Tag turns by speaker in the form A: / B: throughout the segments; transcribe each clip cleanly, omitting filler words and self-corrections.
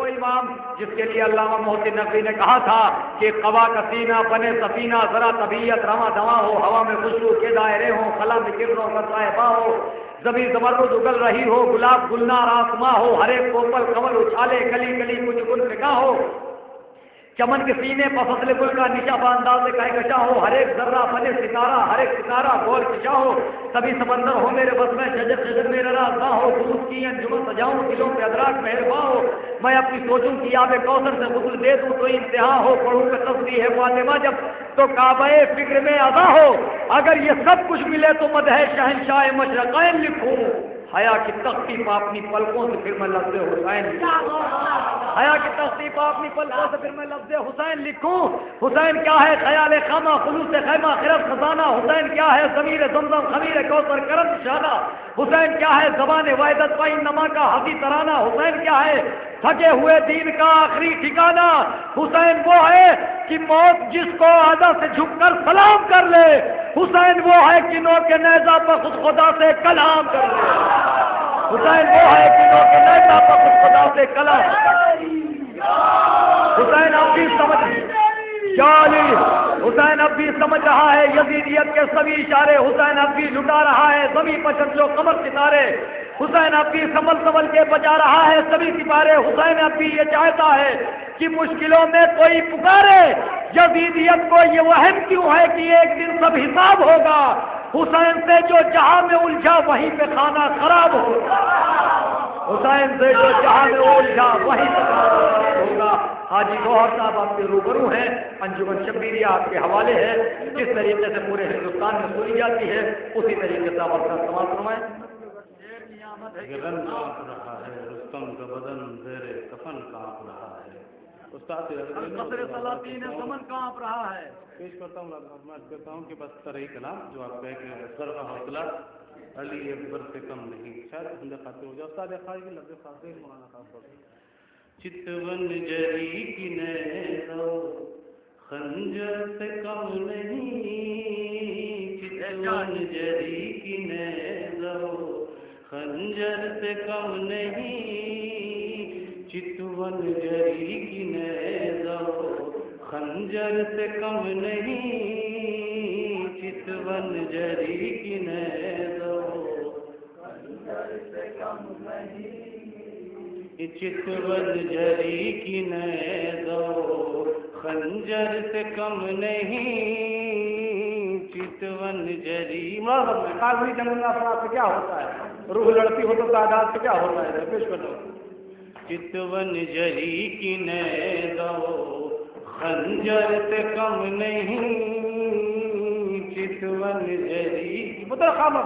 A: وہ امام جس کے لیے علامہ محسن نقوی نے کہا تھا کہ قوا کا سینہ بنے سفینہ، ذرا طبیعت رواں دواں ہو، ہوا میں خوشبو کے دائرے ہوں، خلا میں کرنوں کا صاحبہ ہو، زمین زمرد اگل رہی ہو، گلاب گلنار آسماں ہو، ہر ایک کوپل کمل اچھالے، کلی کلی کچھ گل نگاہ ہو، چمن کے سینے پر فصل گل کا نشا بانداز کہکشاں ہو، ہر ایک ذرہ بنے ستارہ، ہر ایک ستارہ گول کشا ہو، سبھی سمندر ہو میرے بس میں، شجر شجر میرا راز نہ ہو، دودھ کی انجمن سجاؤں، دلوں پہ ادراک مہرباں ہو، میں اپنی سوچوں کی آب کوثر سے غسل دے دوں تو انتہا ہو، پڑھوں کہ تصویر ہے فاطمہ جب تو کعبہ فکر میں ادا ہو، اگر یہ سب کچھ ملے تو مدح شہنشاہ مشرقین لکھوں، حیا کی تختی پہ اپنی پلکوں سے پھر میں لفظ حسین، حیا کی تختی پہ اپنی پلکوں سے پھر میں لفظ حسین لکھوں، حسین کیا ہے خیال خامہ خلوص خیمہ خرد خزانہ، حسین کیا ہے ضمیر زمزم خمیر کوثر کرم شانہ، حسین کیا ہے زبان وحدت و انما کا حسی ترانہ، حسین کیا ہے تھکے ہوئے دین کا آخری ٹھکانہ، حسین وہ ہے کہ موت جس کو آدھا سے جھک کر سلام کر لے، حسین وہ ہے کہ نو کے نیزہ پر خود خدا سے کلام کر لے، حسین وہ ہے کہ نو کے نیزہ پر خود خدا سے کلام، حسین اب بھی حسین اب بھی سمجھ رہا ہے یزیدیت کے سبھی اشارے، حسین اب بھی لٹا رہا ہے زمین پر چمچو قمر ستارے، حسین اب بھی سنبھل کے بجا رہا ہے سبھی سپارے، حسین اب بھی یہ چاہتا ہے کہ مشکلوں میں کوئی پکارے، یزیدیت کو یہ وہم کیوں ہے کہ ایک دن سب حساب ہوگا، حسین سے جو جہاں میں الجھا وہیں پہ کھانا خراب ہوگا، حسین سے جو جہاں میں الجھا وہیں پہ کھانا خراب ہوگا۔ حاجی گوہر صاحب آپ کے روبرو ہیں، انجمن شبیریہ آپ کے حوالے ہے، جس طریقے سے پورے ہندوستان میں سنی جاتی ہے اسی طریقے سے آپ اپنا سماعت فرمائیں۔
B: گگن کانپ رہا ہے، رستم کا بدن زیر کفن کانپ رہا ہے، استاد
A: سمن کانپ رہا ہے۔
B: پیش کرتا ہوں میں کہتا ہوں کہ بس طرح کلام جو آپ کہہ کے سر کا حوصلہ علی اکبر سے کم نہیں، شاید ہم خاطر ہو جائے استاد خاص کی لفظ خاص مولانا خاص طور پر چتون جری کی نیزو خنجر سے کم نہیں، چتون جری کی نیزو خنجر سے کم نہیں، چتون جری کی نیزو خنجر سے کم نہیں، چتون جری کی نیزو خنجر سے کم نہیں، چتون جری کی نیزو خنجر سے کم نہیں، چتون جری
A: کاغذی جنگل افراد سے کیا ہوتا ہے، روح لڑتی ہو تو تعداد سے کیا ہوتا ہے، پیش کر دو۔
B: چتون جری کی نیزو خنجر سے کم نہیں، چتون جری
A: پتر خامہ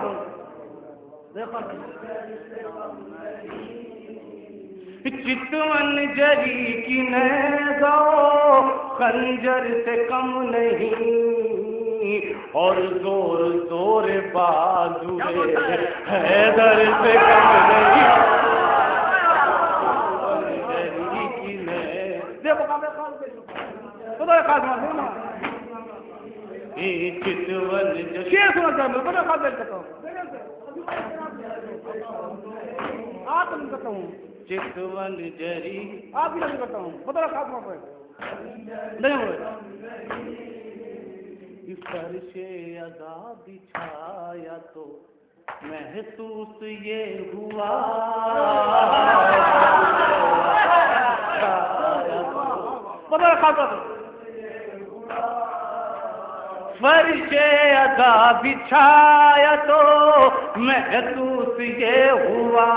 B: چتون جری کی نیزو خنجر سے کم نہیں، اور زور زور بازو حیدر سے کم نہیں، جری کی نیزو چتون جری
A: آپ بھی نہیں کرتا ہوں بتا خاتمہ پہ
B: فرش ادا بچھایا تو محسوس یہ ہوا،
A: بتا خاتمہ
B: فرش ادا بچھایا تو محسوس یہ ہوا،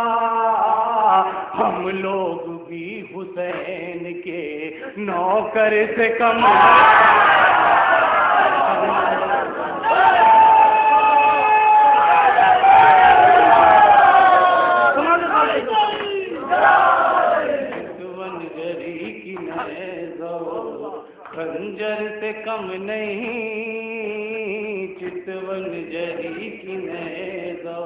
B: ہم لوگ بھی حسین کے نوکر سے کم چتون جری کی نیزو خنجر سے کم نہیں، چتون جری کی نیزو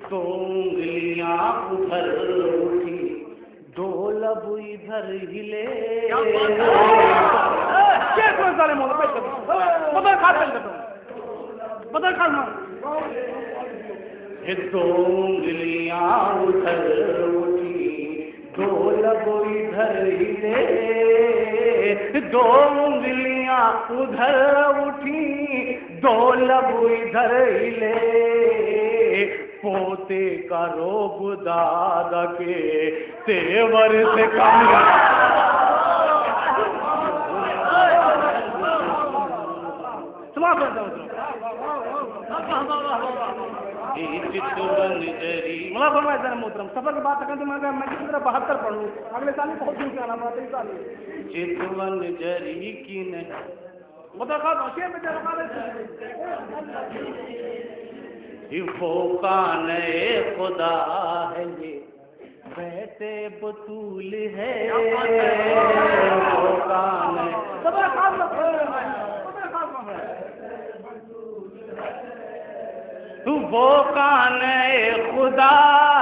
B: تو انگلیاں ادھر اٹھی دو لب ادھر ہلے، دو انگلیاں انگلیاں ادھر اٹھی دو لب ادھر ہلے دو انگلیاں ادھر اٹھی دو لب ادھر ہلے پوتے کا روب دادا کے تیور سے کم محترم سفر کی بات کریں تو میں کسی طرح 72 پڑھ لوں اگلے سال ہی بہت دور سے آنا پڑا 23 سال چتون جری کی نہیں وہ کان خدا ہے یہ بیٹے بطول ہے وہ کان وہ کان خدا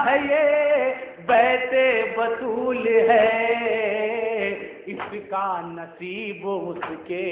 B: ہے یہ بیٹے بطول ہے اس کا نصیب اس کے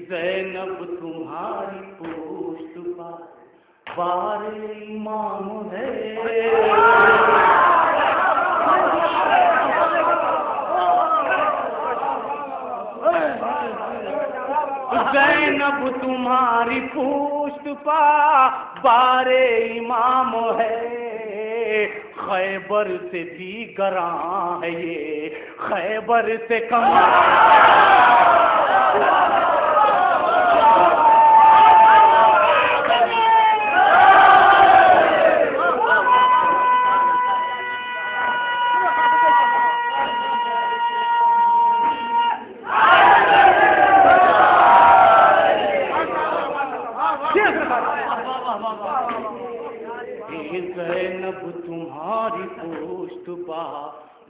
B: زینب تمہاری پوشت بار امام ہے زینب تمہاری پوشت پا بار امام ہے خیبر سے بھی گراں ہے یہ خیبر سے کم زینب تمہاری پوشت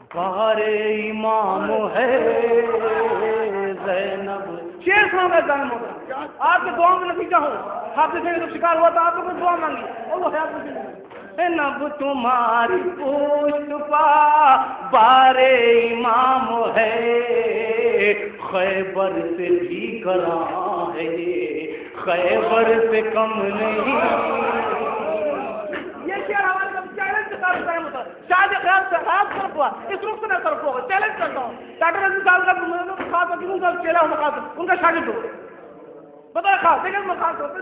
B: بار امام ہے زینب شیر سنا میں جان مولا آپ کے دعا میں نتیجہ ہو آپ سے جب شکار ہوا تو آپ نے کوئی دعا مانگی اور وہ حیات میں زینب تمہاری پوشت بار امام ہے خیبر سے بھی گراں ہے یہ خیبر سے کم نہیں شاید خیال سے خیال طرف ہوا اس رخ سے میں طرف ہوگا چیلنج کرتا ہوں ڈاکٹر رنجی صاحب کا خاص حکیم کا چیلا ہوں خاص ان کا شاگرد ہو بتا خاص لیکن میں خاص ہوتے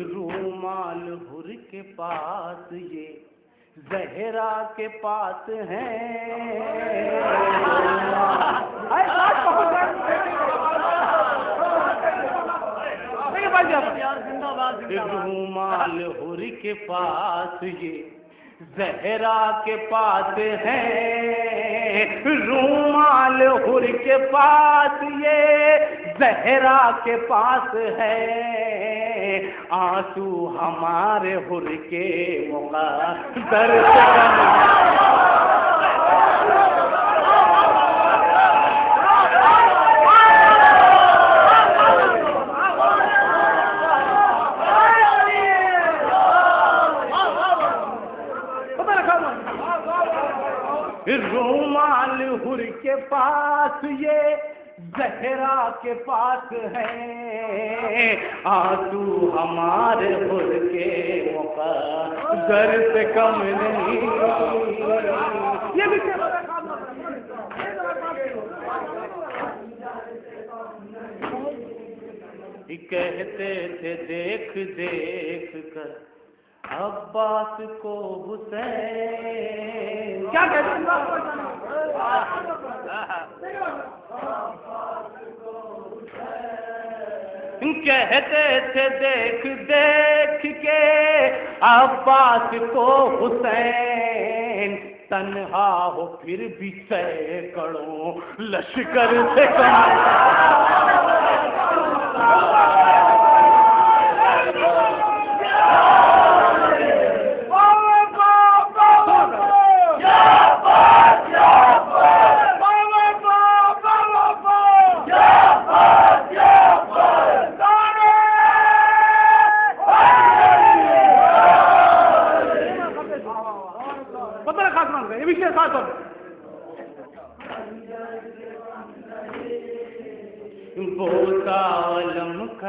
B: رومال ہر کے پاس یہ زہرا کے پاس ہیں رومال ہر کے پاس یہ زہرا کے پاس ہے رومال ہر کے پاس یہ زہرا کے پاس ہے آنسو ہمارے ہر کے مقدر سے رومال ہر کے پاس یہ زہرا کے پاس ہے آنسو ہمارے ہر کے مقدر سے کم نہیں یہ بھی کہتے تھے دیکھ دیکھ کر عباس کو حسین کیا کہتے تھے دیکھ دیکھ کے عباس کو حسین تنہا ہو پھر بھی سینکڑوں لشکر سے کم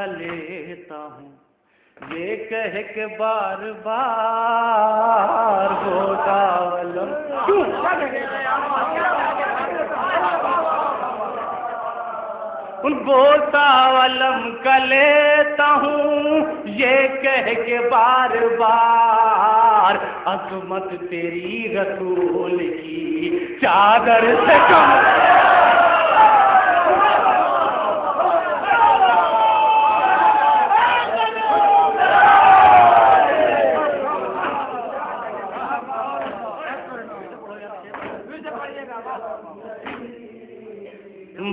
B: لیتا ہوں یہ کہہ کے بار بار ہوتا علم بوتا علم کا لیتا ہوں یہ کہہ کے بار بار عظمت تیری رسول کی چادر سے کم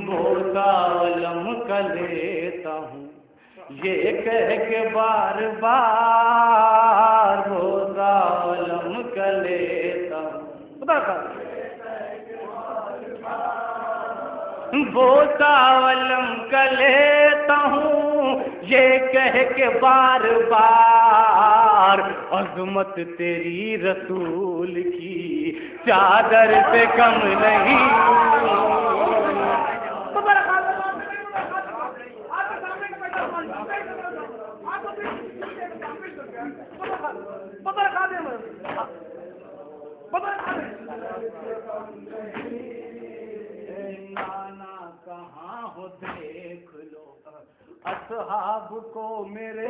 B: بوتا علم کا لیتا ہوں یہ کہہ کے بار بار بوتا علم کا لیتا ہوں بوتا علم کا لیتا ہوں یہ کہہ کے بار بار عظمت تیری رسول کی چادر سے کم نہیں نانا کہاں ہو دیکھ لو اصحاب کو میرے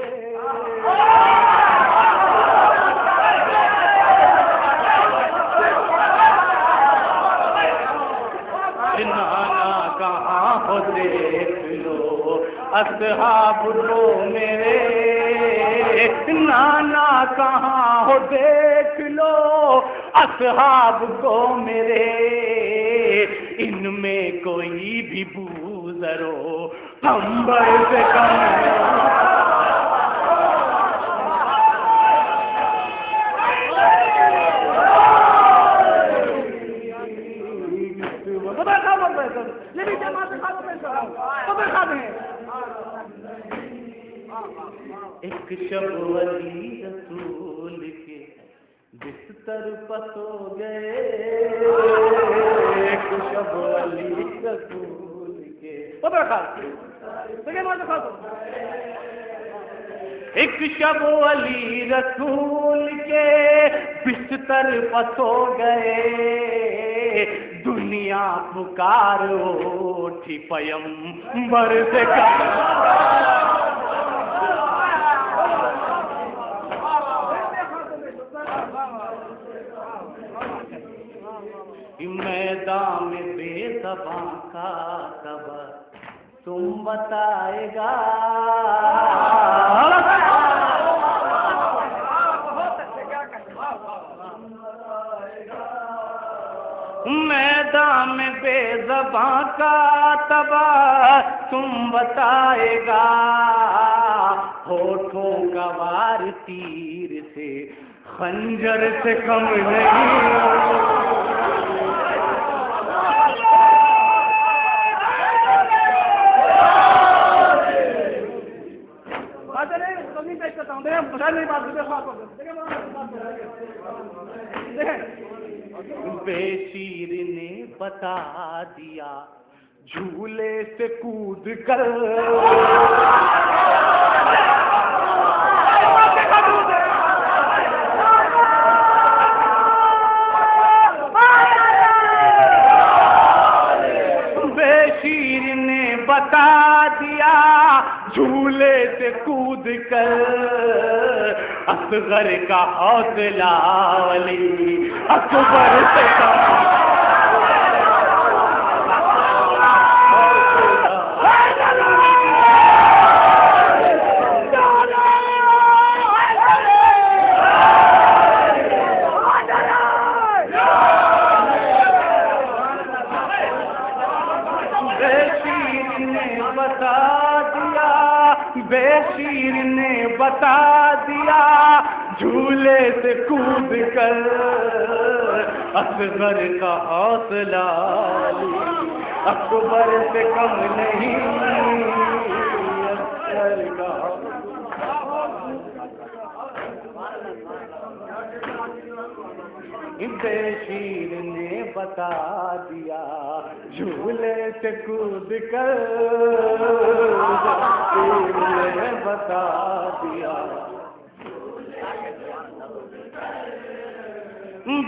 B: نانا کہاں ہو دیکھ لو اصحاب کو میرے نانا کہاں ہو دیکھ لو اصحاب کو میرے ان میں کوئی بھی بوزر ہو قمبر سے کم ایک شب ولی رسول کے بستر پسو گئے ایک شب ولی رسول کے ایک شب ولی رسول کے بستر پسو گئے دنیا پکار اٹھی پیمبر سے میدان میں بے زباں کا تب تم بتائے گا میدان میں بے زباں کا تب تم بتائے گا ہونٹوں کا وار تیر سے خنجر سے کم نہیں بے شیر نے بتا دیا جھولے سے کود کر بے شیر نے بتا دیا جھولے سے کود کر اصغر کا حوصلہ ولی اکبر سے کم بے شیر نے بتا دیا جھولے سے کود کر اصغر کا حوصلہ اکبر سے کم نہیں اصغر کا حوصلہ بے شیر نے بتا دیا جھولے سے کود کر، شیر نے بتا دیا،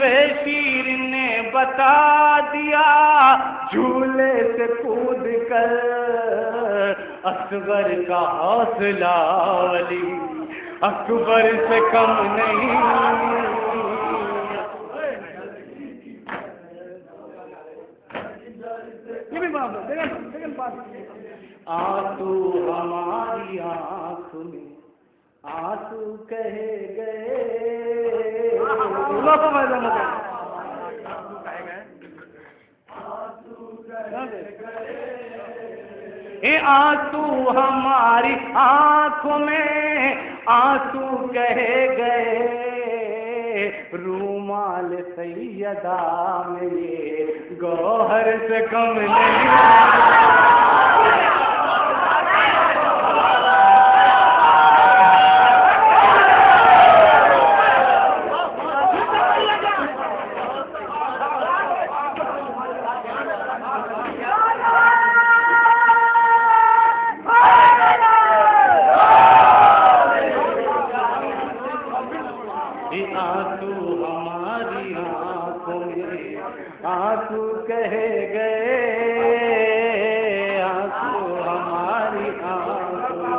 B: بے شیر نے بتا دیا جھولے سے کود کر، اصغر کا حوصلہ ولی اکبر سے کم نہیں، آنسو ہماری آنکھ میں آنسو کہے گئے، آنسو ہماری آنکھوں میں آنسو کہے گئے، رومال سیدہ میں یہ گوہر سے کم نہیں، آنسو ہماری آنکھوں میں آنسو کہے گئے، آنسو ہماری آنکھوں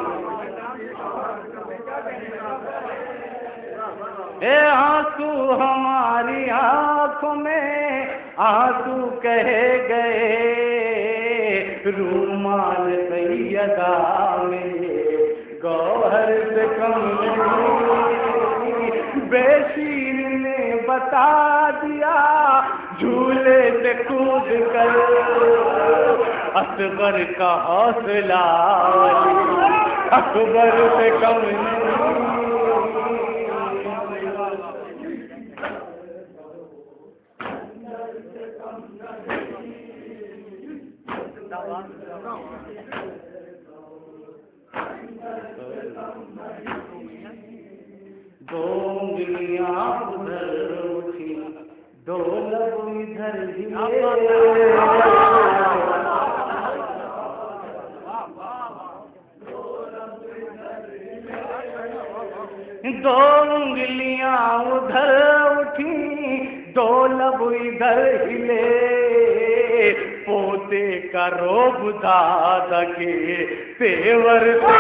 B: میں، آنسو ہماری آنکھوں میں آنسو کہے گئے، رومال سیدہ میں گوہر سے کم نہیں، بے شیر نے بتا دیا جھولے سے کود کر، اصغر کا حوصلہ اکبر سے کم نہیں، دو انگلیاں ادھر اٹھی دو لب ادھر ہلے، دو انگلیاں ادھر اٹھی دو لب ادھر ہلے، پوتے کا روب دادا کے تیور سے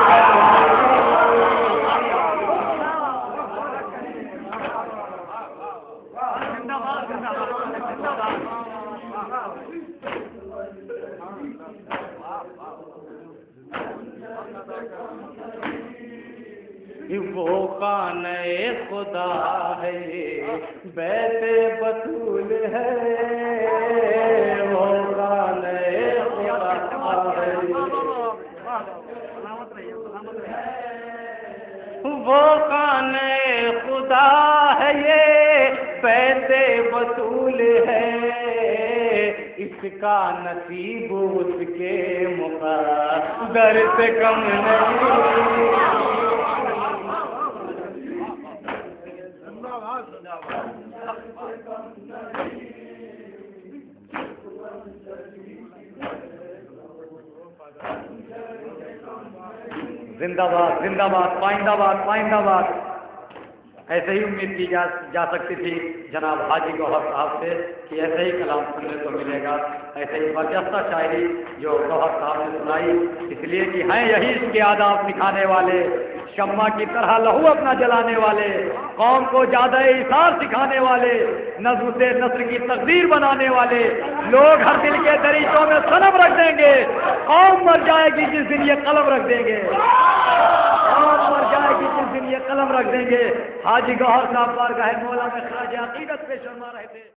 B: وہ خانہ خدا ہے یہ بیت بطول ہے، وہ خانہ خدا ہے، وہ خانہ خدا ہے یہ بیت بطول ہے، اس کا نصیب اس کے مقدر سے کم نہیں،
A: زندہ باد زندہ باد پائندہ باد پائندہ باد۔ ایسے ہی امید کی جا سکتی تھی جناب حاجی گوہر صاحب سے کہ ایسے ہی کلام سننے کو ملے گا، ایسے ہی برجستہ شاعری جو گوہر صاحب نے سنائی، اس لیے کہ ہیں یہی اس کے آداب سکھانے والے، شمع کی طرح لہو اپنا جلانے والے، قوم کو زیادہ ایثار سکھانے والے، نظم سے نثر کی تقدیر بنانے والے لوگ ہر دل کے دریچوں میں صنم رکھ دیں گے، قوم مر جائے گی جس دن یہ قلم رکھ دیں گے، قوم مر جائے گی جس دن یہ قلم رکھ دیں گے۔ حاجی گوہر صاحب بارگاہ مولا میں خراج عقیدت پیش فرما رہے تھے۔